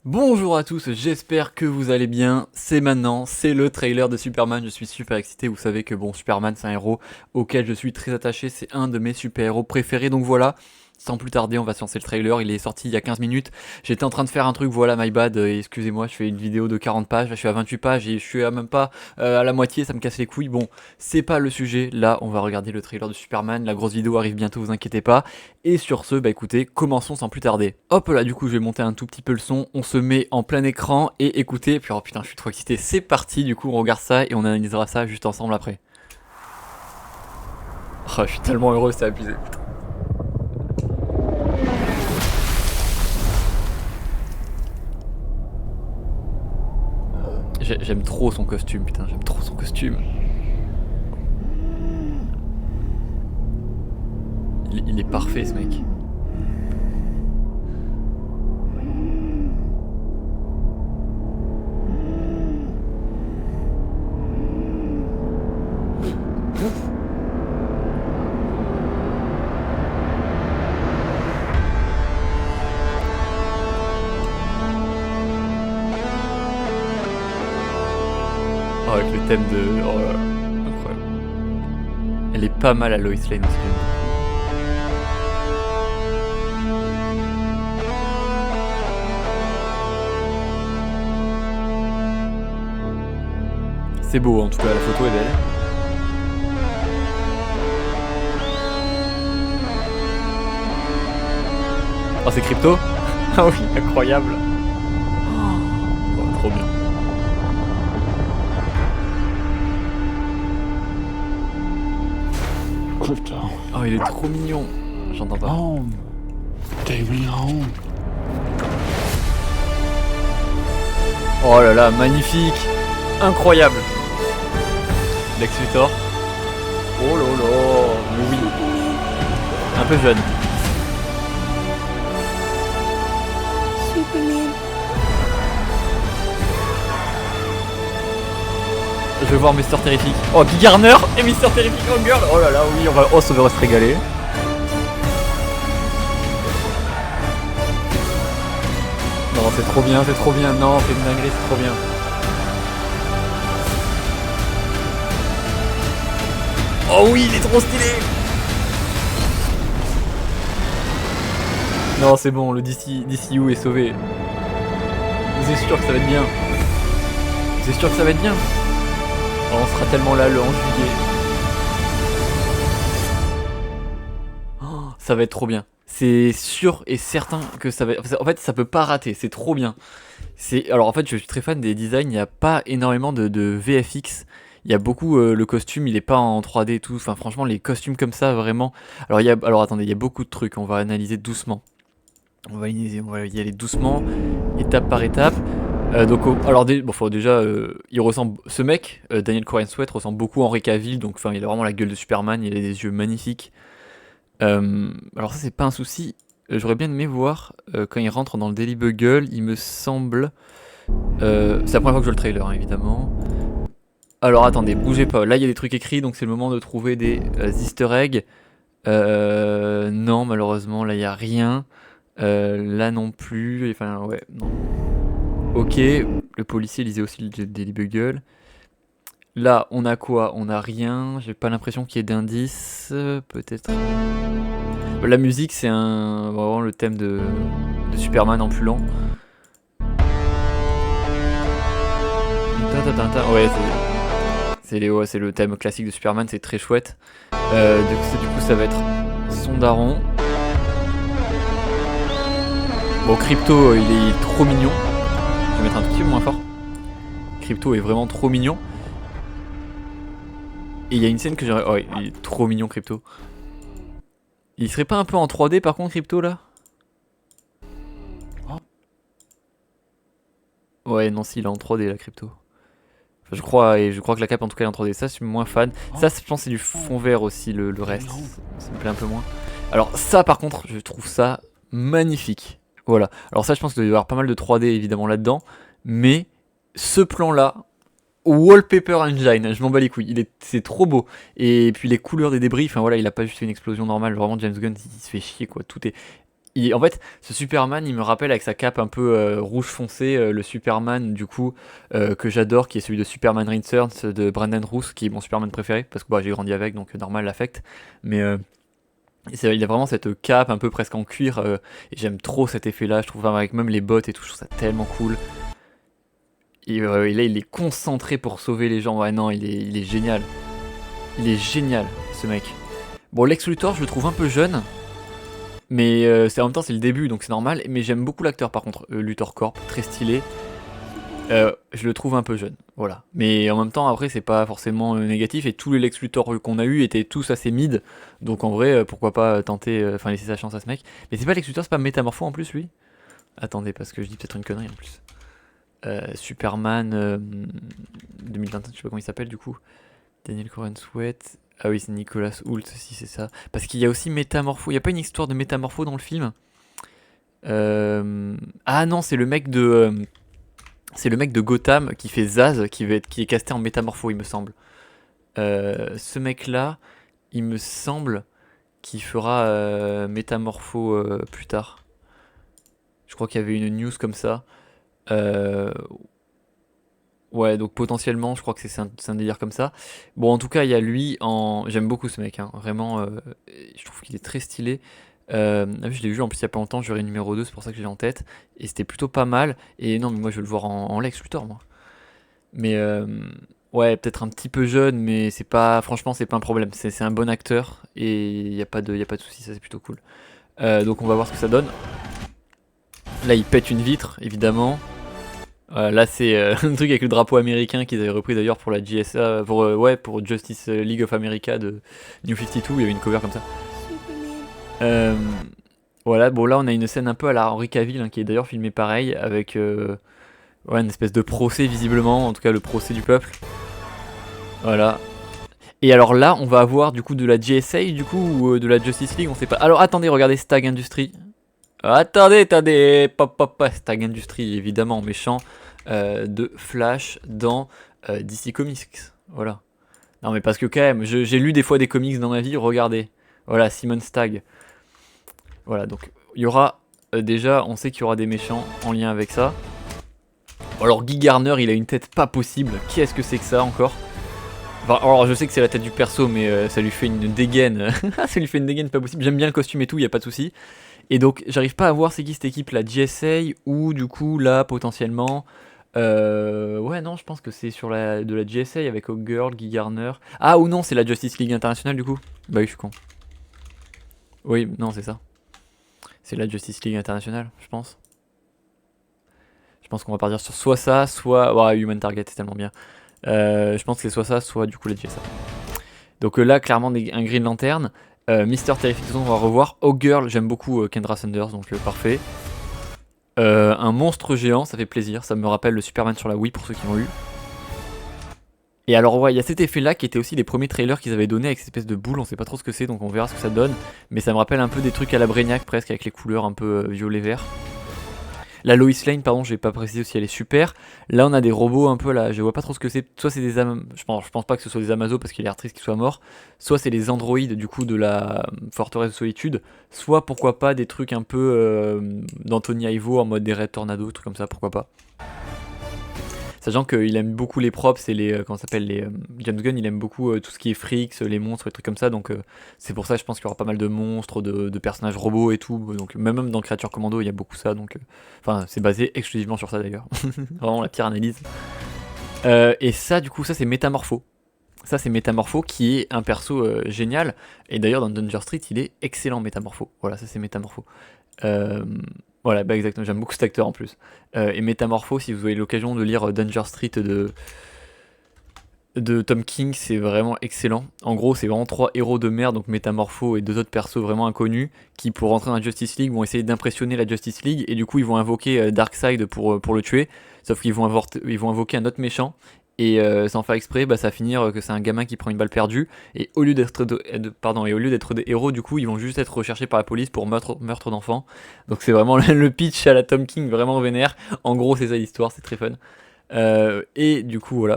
Bonjour à tous, j'espère que vous allez bien. C'est maintenant, c'est le trailer de Superman. Je suis super excité. Vous savez que bon, Superman, c'est un héros auquel je suis très attaché. C'est un de mes super-héros préférés. Donc voilà, sans plus tarder, on va se lancer le trailer. Il est sorti il y a 15 minutes. J'étais en train de faire un truc, voilà, my bad. Excusez-moi, je fais une vidéo de 40 pages. Là, je suis à 28 pages et je suis à même pas à la moitié. Ça me casse les couilles. Bon, c'est pas le sujet. Là, on va regarder le trailer de Superman. La grosse vidéo arrive bientôt, vous inquiétez pas. Et sur ce, bah écoutez, commençons sans plus tarder. Hop là, du coup, je vais monter un tout petit peu le son. On se met en plein écran et écoutez. Puis oh putain, je suis trop excité. C'est parti, du coup, on regarde ça et on analysera ça juste ensemble après. Oh, je suis tellement heureux, c'est abusé. J'aime trop son costume, putain, j'aime trop son costume. Il est parfait, ce mec. Oh, avec le thème de... Oh là là, incroyable. Elle est pas mal à Lois Lane aussi, j'aime beaucoup. C'est beau en tout cas, la photo est belle. Oh, c'est Crypto. Ah oui, incroyable. Oh, trop bien. Crypto. Oh, il est trop mignon. J'entends pas. Home. Take me home. Oh là là, magnifique. Incroyable. Lex Luthor. Oh là là, mais oui. Un peu jeune. Superman. Je veux voir Mister Terrific. Oh, Guy Garner et Mister Terrific en girl. Oh là là, oui, on va se régaler. Non, c'est trop bien, c'est trop bien. Non, c'est une dinguerie, c'est trop bien. Oh oui, il est trop stylé. Non, c'est bon, le DCU est sauvé. C'est sûr que ça va être bien. C'est sûr que ça va être bien. Oh, on sera tellement là le 11 juillet. Oh, ça va être trop bien. C'est sûr et certain que ça va... En fait, ça peut pas rater, c'est trop bien. Alors en fait, je suis très fan des designs, il n'y a pas énormément de VFX. Il y a beaucoup... le costume, il est pas en 3D et tout. Enfin, franchement, les costumes comme ça, vraiment... Alors attendez, il y a beaucoup de trucs, on va analyser doucement. On va y aller doucement, étape par étape. Déjà, il ressemble, ce mec, Daniel Corenswet, Sweat, ressemble beaucoup à Henry Cavill, donc enfin, il a vraiment la gueule de Superman, il a des yeux magnifiques. Alors ça, c'est pas un souci. J'aurais bien aimé voir quand il rentre dans le Daily Bugle, il me semble. C'est la première fois que je vois le trailer, hein, évidemment. Alors attendez, bougez pas. Là, il y a des trucs écrits, donc c'est le moment de trouver des Easter eggs. Non, malheureusement, là, il y a rien. Là non plus. Enfin, ouais, non. Ok, le policier lisait aussi le Daily Bugle. Là, on a quoi? On a rien. J'ai pas l'impression qu'il y ait d'indices. Peut-être. La musique, c'est vraiment le thème de Superman en plus lent. Ouais, c'est le thème classique de Superman, c'est très chouette. Du coup, ça va être son daron. Bon, Crypto, il est trop mignon. Je vais mettre un tout petit peu moins fort. Crypto est vraiment trop mignon. Et il y a une scène que j'aurais... Oh, il est trop mignon, Crypto. Il serait pas un peu en 3D par contre, Crypto, là? Ouais, non, si, il est en 3D, là, Crypto. Enfin, je crois que la cape, en tout cas, est en 3D. Ça, je suis moins fan. Ça, je pense que c'est du fond vert aussi, le reste. Ça me plaît un peu moins. Alors, ça, par contre, je trouve ça magnifique. Voilà. Alors ça, je pense qu'il doit y avoir pas mal de 3D, évidemment, là-dedans. Mais ce plan-là... Wallpaper Engine, je m'en bats les couilles, c'est trop beau. Et puis les couleurs des débris, enfin voilà, il a pas juste fait une explosion normale, vraiment James Gunn il se fait chier quoi, tout est En fait, ce Superman, il me rappelle avec sa cape un peu rouge foncé, le Superman du coup que j'adore, qui est celui de Superman Returns de Brandon Routh, qui est mon Superman préféré, parce que bah, j'ai grandi avec, donc normal l'affect. Mais il a vraiment cette cape un peu presque en cuir, et j'aime trop cet effet-là, je trouve, avec même les bottes et tout, je trouve ça tellement cool. Et là, il est concentré pour sauver les gens. Ouais, non, il est génial. Il est génial, ce mec. Bon, Lex Luthor, je le trouve un peu jeune. Mais en même temps, c'est le début, donc c'est normal. Mais j'aime beaucoup l'acteur, par contre. Luthor Corp, très stylé. Je le trouve un peu jeune, voilà. Mais en même temps, après, c'est pas forcément négatif. Et tous les Lex Luthor qu'on a eu étaient tous assez mid. Donc en vrai, pourquoi pas tenter, enfin laisser sa chance à ce mec. Mais c'est pas Lex Luthor, c'est pas Métamorpho en plus, lui. Attendez, parce que je dis peut-être une connerie en plus. Superman 2021, je sais pas comment il s'appelle du coup. Daniel Cohen Sweat. Ah oui, c'est Nicolas Hoult, si c'est ça. Parce qu'il y a aussi Métamorpho. Il y a pas une histoire de Métamorpho dans le film. Ah non, c'est le mec de. C'est le mec de Gotham qui fait Zaz, qui est casté en Métamorpho, il me semble. Ce mec-là, il me semble qu'il fera Métamorpho plus tard. Je crois qu'il y avait une news comme ça. Euh, Ouais, donc potentiellement, je crois que c'est un délire comme ça. Bon, en tout cas, il y a lui en. J'aime beaucoup ce mec, hein. Vraiment, je trouve qu'il est très stylé. Je l'ai vu en plus il y a pas longtemps, jury numéro 2, c'est pour ça que je l'ai en tête. Et c'était plutôt pas mal. Et non, mais moi je veux le voir en Lex Luthor, moi. Mais ouais, peut-être un petit peu jeune, mais c'est pas. Franchement, c'est pas un problème. C'est un bon acteur. Et y a pas de souci, ça c'est plutôt cool. Donc on va voir ce que ça donne. Là, il pète une vitre, évidemment. Là c'est un truc avec le drapeau américain qu'ils avaient repris d'ailleurs pour la GSA, pour Justice League of America de New 52, il y avait une cover comme ça. Euh, voilà, bon là on a une scène un peu à la Henry Cavill, hein, qui est d'ailleurs filmée pareil, avec une espèce de procès visiblement, en tout cas le procès du peuple. Voilà. Et alors là on va avoir du coup de la GSA du coup, ou de la Justice League, on sait pas. Alors attendez, regardez Stag Industries. Attendez, pop, Stag Industries, évidemment méchant, de Flash dans DC Comics. Voilà. Non mais parce que quand même, j'ai lu des fois des comics dans ma vie, regardez. Voilà, Simon Stagg. Voilà, donc il y aura déjà, on sait qu'il y aura des méchants en lien avec ça. Alors Guy Garner, il a une tête pas possible. Qu'est-ce que c'est que ça encore? Enfin, alors je sais que c'est la tête du perso, mais ça lui fait une dégaine. Ça lui fait une dégaine pas possible. J'aime bien le costume et tout, y a pas de souci. Et donc j'arrive pas à voir c'est qui cette équipe, la GSA, ou du coup là potentiellement. Ouais, non, je pense que c'est de la GSA avec Hawkgirl, Guy Garner. Ah, ou non, c'est la Justice League Internationale du coup. Bah oui, je suis con. Oui, non, c'est ça. C'est la Justice League Internationale, je pense. Je pense qu'on va partir sur soit ça, soit. Ouais, Human Target, c'est tellement bien. Je pense que c'est soit ça, soit du coup la GSA. Donc là, clairement, un Green Lantern. Mister Terrific, on va revoir. Hawkgirl, j'aime beaucoup Kendra Saunders, donc parfait. Un monstre géant, ça fait plaisir. Ça me rappelle le Superman sur la Wii pour ceux qui l'ont eu. Et alors, ouais, il y a cet effet-là qui était aussi les premiers trailers qu'ils avaient donné avec cette espèce de boule. On sait pas trop ce que c'est, donc on verra ce que ça donne. Mais ça me rappelle un peu des trucs à la Brainiac presque, avec les couleurs un peu violet-vert. La Lois Lane, pardon, j'ai pas précisé aussi, elle est super. Là, on a des robots un peu là, je vois pas trop ce que c'est. Soit c'est des je pense pas que ce soit des Amazos parce qu'il est l'air triste qu'ils soient morts. Soit c'est les androïdes du coup de la forteresse de solitude. Soit pourquoi pas des trucs un peu d'Anthony Ivo en mode des Red Tornado, trucs comme ça, pourquoi pas. Sachant qu'il aime beaucoup les props et les. Comment ça s'appelle les. James Gunn, il aime beaucoup tout ce qui est freaks, les monstres, les trucs comme ça. Donc c'est pour ça, je pense qu'il y aura pas mal de monstres, de personnages robots et tout. Donc même dans Creature Commando, il y a beaucoup ça. Donc. Enfin, c'est basé exclusivement sur ça d'ailleurs. Vraiment la pire analyse. Et ça, du coup, ça c'est Métamorpho. Ça c'est Métamorpho qui est un perso génial. Et d'ailleurs, dans Danger Street, il est excellent Métamorpho. Voilà, ça c'est Métamorpho. Voilà, bah exactement, j'aime beaucoup cet acteur en plus. Et Métamorpho, si vous avez l'occasion de lire Danger Street de Tom King, c'est vraiment excellent. En gros, c'est vraiment 3 héros de merde, donc Métamorpho et 2 autres persos vraiment inconnus, qui pour rentrer dans la Justice League vont essayer d'impressionner la Justice League, et du coup ils vont invoquer Darkseid pour le tuer, sauf qu'ils vont invoquer un autre méchant, et sans faire exprès, bah, ça va finir que c'est un gamin qui prend une balle perdue, et au lieu d'être des héros, du coup ils vont juste être recherchés par la police pour meurtre d'enfants. Donc c'est vraiment le pitch à la Tom King, vraiment vénère. En gros c'est ça l'histoire, c'est très fun. Et du coup voilà.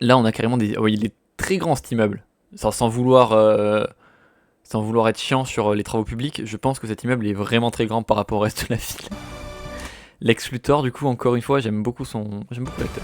Là on a carrément des... Ouais, il est très grand cet immeuble, sans vouloir sans vouloir être chiant sur les travaux publics, je pense que cet immeuble est vraiment très grand par rapport au reste de la ville. Lex Luthor, du coup, encore une fois, j'aime beaucoup l'acteur.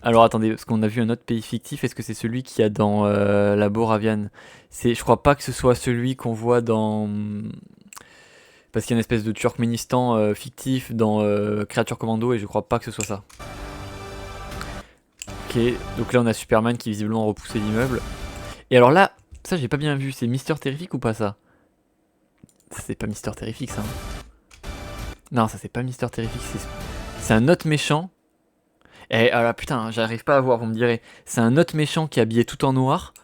Alors attendez, parce qu'on a vu un autre pays fictif, est-ce que c'est celui qu'il y a dans la Boravian? Je crois pas que ce soit celui qu'on voit dans... Parce qu'il y a une espèce de Turkménistan fictif dans Créature Commando et je crois pas que ce soit ça. Ok, donc là on a Superman qui visiblement a repoussé l'immeuble. Et alors là, ça j'ai pas bien vu, c'est Mister Terrific ou pas ça? Ça c'est pas Mister Terrific ça. Non, ça c'est pas Mister Terrific, c'est un autre méchant. Et alors putain, j'arrive pas à voir, vous me direz. C'est un autre méchant qui est habillé tout en noir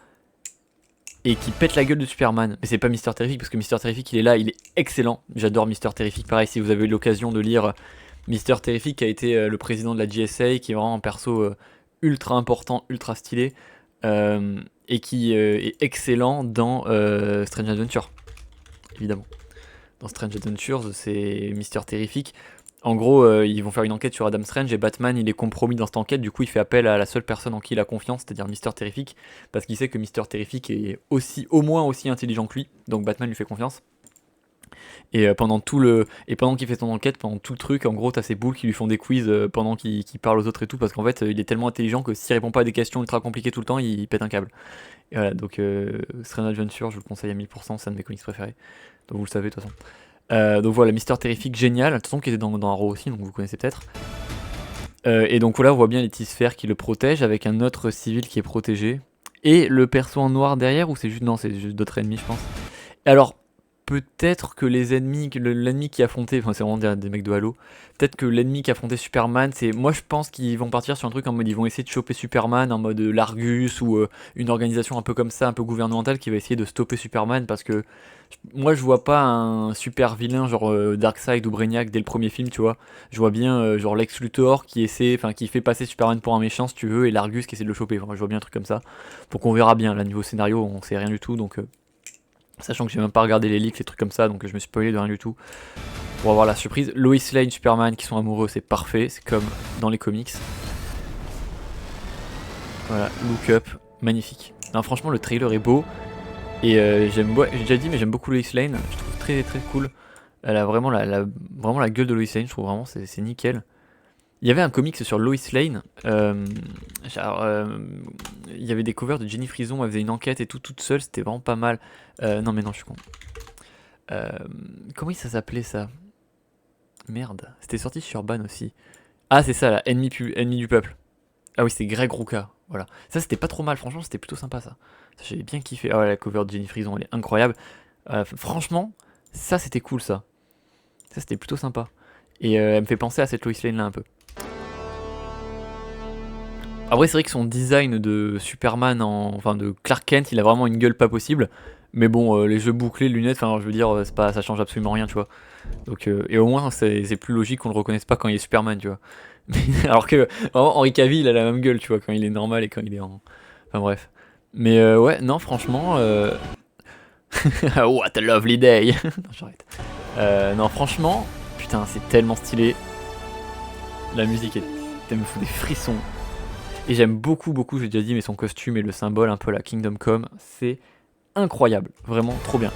et qui pète la gueule de Superman. Mais c'est pas Mister Terrific parce que Mister Terrific il est là, il est excellent. J'adore Mister Terrific. Pareil, si vous avez eu l'occasion de lire Mister Terrific, qui a été le président de la GSA, qui est vraiment un perso ultra important, ultra stylé, et qui est excellent dans Strange Adventure, évidemment. Dans Strange Adventures, c'est Mister Terrific. En gros, ils vont faire une enquête sur Adam Strange et Batman il est compromis dans cette enquête, du coup il fait appel à la seule personne en qui il a confiance, c'est-à-dire Mister Terrific, parce qu'il sait que Mister Terrific est au moins aussi intelligent que lui, donc Batman lui fait confiance. Et pendant qu'il fait son enquête, pendant tout le truc, en gros t'as ses boules qui lui font des quiz pendant qu'il parle aux autres et tout, parce qu'en fait il est tellement intelligent que s'il répond pas à des questions ultra compliquées tout le temps, il pète un câble. Et voilà, donc Strange Adventure, je vous le conseille à 1000%, c'est un de mes comics préférés, donc vous le savez de toute façon. Donc voilà, Mister Terrific, génial, de toute façon qui était dans Arrow aussi, donc vous connaissez peut-être. Et donc voilà, on voit bien les petits sphères qui le protègent, avec un autre civil qui est protégé. Et le perso en noir derrière, ou c'est juste... Non, c'est juste d'autres ennemis, je pense. Et alors, peut-être que les ennemis, l'ennemi qui affrontait, enfin c'est vraiment des mecs de Halo, peut-être que l'ennemi qui affrontait Superman, c'est... Moi je pense qu'ils vont partir sur un truc en mode, ils vont essayer de choper Superman en mode l'Argus, ou une organisation un peu comme ça, un peu gouvernementale, qui va essayer de stopper Superman, parce que moi je vois pas un super vilain genre Darkseid ou Brainiac dès le premier film, tu vois. Je vois bien genre Lex Luthor qui fait passer Superman pour un méchant si tu veux, et l'Argus qui essaie de le choper, enfin, je vois bien un truc comme ça. Donc on verra bien, là niveau scénario on sait rien du tout, donc... Sachant que j'ai même pas regardé les leaks, les trucs comme ça, donc je me suis spoilé de rien du tout. Pour avoir la surprise, Lois Lane, Superman qui sont amoureux, c'est parfait, c'est comme dans les comics. Voilà, look up, magnifique. Non, franchement le trailer est beau. Et j'ai déjà dit, mais j'aime beaucoup Lois Lane, je trouve très très cool. Elle a vraiment vraiment la gueule de Lois Lane, je trouve vraiment c'est nickel. Il y avait un comics sur Lois Lane, il y avait des covers de Jenny Frison, elle faisait une enquête et tout, toute seule, c'était vraiment pas mal. Non mais non, je suis con. Comment ça s'appelait ça? Merde, c'était sorti sur Ban aussi. Ah c'est ça là, ennemi du peuple. Ah oui, c'était Greg Rucka, voilà. Ça c'était pas trop mal, franchement c'était plutôt sympa ça. Ça j'avais bien kiffé. Ah ouais, la cover de Jenny Frison, elle est incroyable. Franchement, ça c'était cool ça. Ça c'était plutôt sympa. Et elle me fait penser à cette Lois Lane là un peu. Après c'est vrai que son design de Superman, enfin de Clark Kent, il a vraiment une gueule pas possible. Mais bon, les jeux bouclés, lunettes, enfin je veux dire, ça change absolument rien, tu vois. Donc, et au moins c'est plus logique qu'on le reconnaisse pas quand il est Superman, tu vois. Alors que vraiment, Henry Cavill il a la même gueule, tu vois, quand il est normal et quand il est en... Enfin bref. Mais ouais, non franchement... What a lovely day. Non, j'arrête. Non franchement, putain c'est tellement stylé. La musique me fout des frissons. Et j'aime beaucoup, j'ai déjà dit, mais son costume et le symbole, un peu la Kingdom Come, c'est incroyable, vraiment trop bien.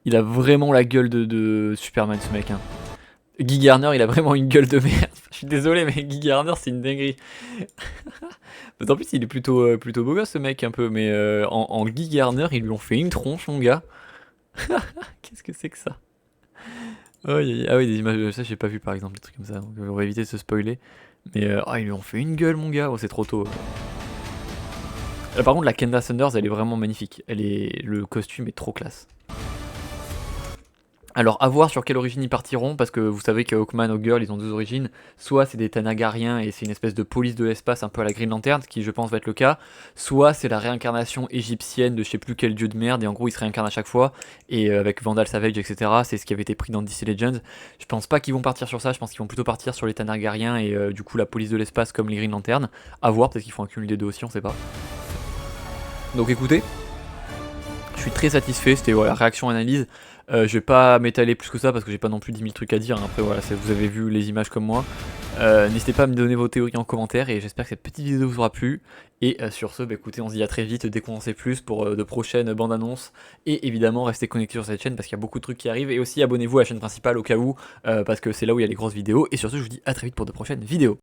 Il a vraiment la gueule de Superman ce mec. Hein. Guy Garner, il a vraiment une gueule de merde. Je suis désolé, mais Guy Garner, c'est une dinguerie. En plus, il est plutôt beau gosse ce mec, un peu, mais en Guy Garner, ils lui ont fait une tronche, mon gars. Qu'est-ce que c'est que ça? Oh, ah oui, des images, ça j'ai pas vu par exemple, des trucs comme ça, donc on va éviter de se spoiler. Mais ils lui ont fait une gueule mon gars, oh, c'est trop tôt. Par contre la Kenda Saunders elle est vraiment magnifique, le costume est trop classe. Alors à voir sur quelle origine ils partiront, parce que vous savez que Hawkman, Hawkgirl ils ont deux origines, soit c'est des Tanagariens et c'est une espèce de police de l'espace un peu à la Green Lantern, ce qui je pense va être le cas, soit c'est la réincarnation égyptienne de je sais plus quel dieu de merde et en gros ils se réincarnent à chaque fois, et avec Vandal Savage etc, c'est ce qui avait été pris dans DC Legends. Je pense pas qu'ils vont partir sur ça, je pense qu'ils vont plutôt partir sur les Tanagariens et du coup la police de l'espace comme les Green Lantern, à voir, peut-être qu'ils font un cumul des deux aussi, on sait pas. Donc écoutez, je suis très satisfait, c'était voilà, réaction-analyse. Je vais pas m'étaler plus que ça parce que j'ai pas non plus 10 000 trucs à dire. Après voilà, vous avez vu les images comme moi. N'hésitez pas à me donner vos théories en commentaire et j'espère que cette petite vidéo vous aura plu. Et sur ce, bah, écoutez, on se dit à très vite dès qu'on en sait plus pour de prochaines bandes annonces. Et évidemment, restez connectés sur cette chaîne parce qu'il y a beaucoup de trucs qui arrivent. Et aussi, abonnez-vous à la chaîne principale au cas où, parce que c'est là où il y a les grosses vidéos. Et sur ce, je vous dis à très vite pour de prochaines vidéos.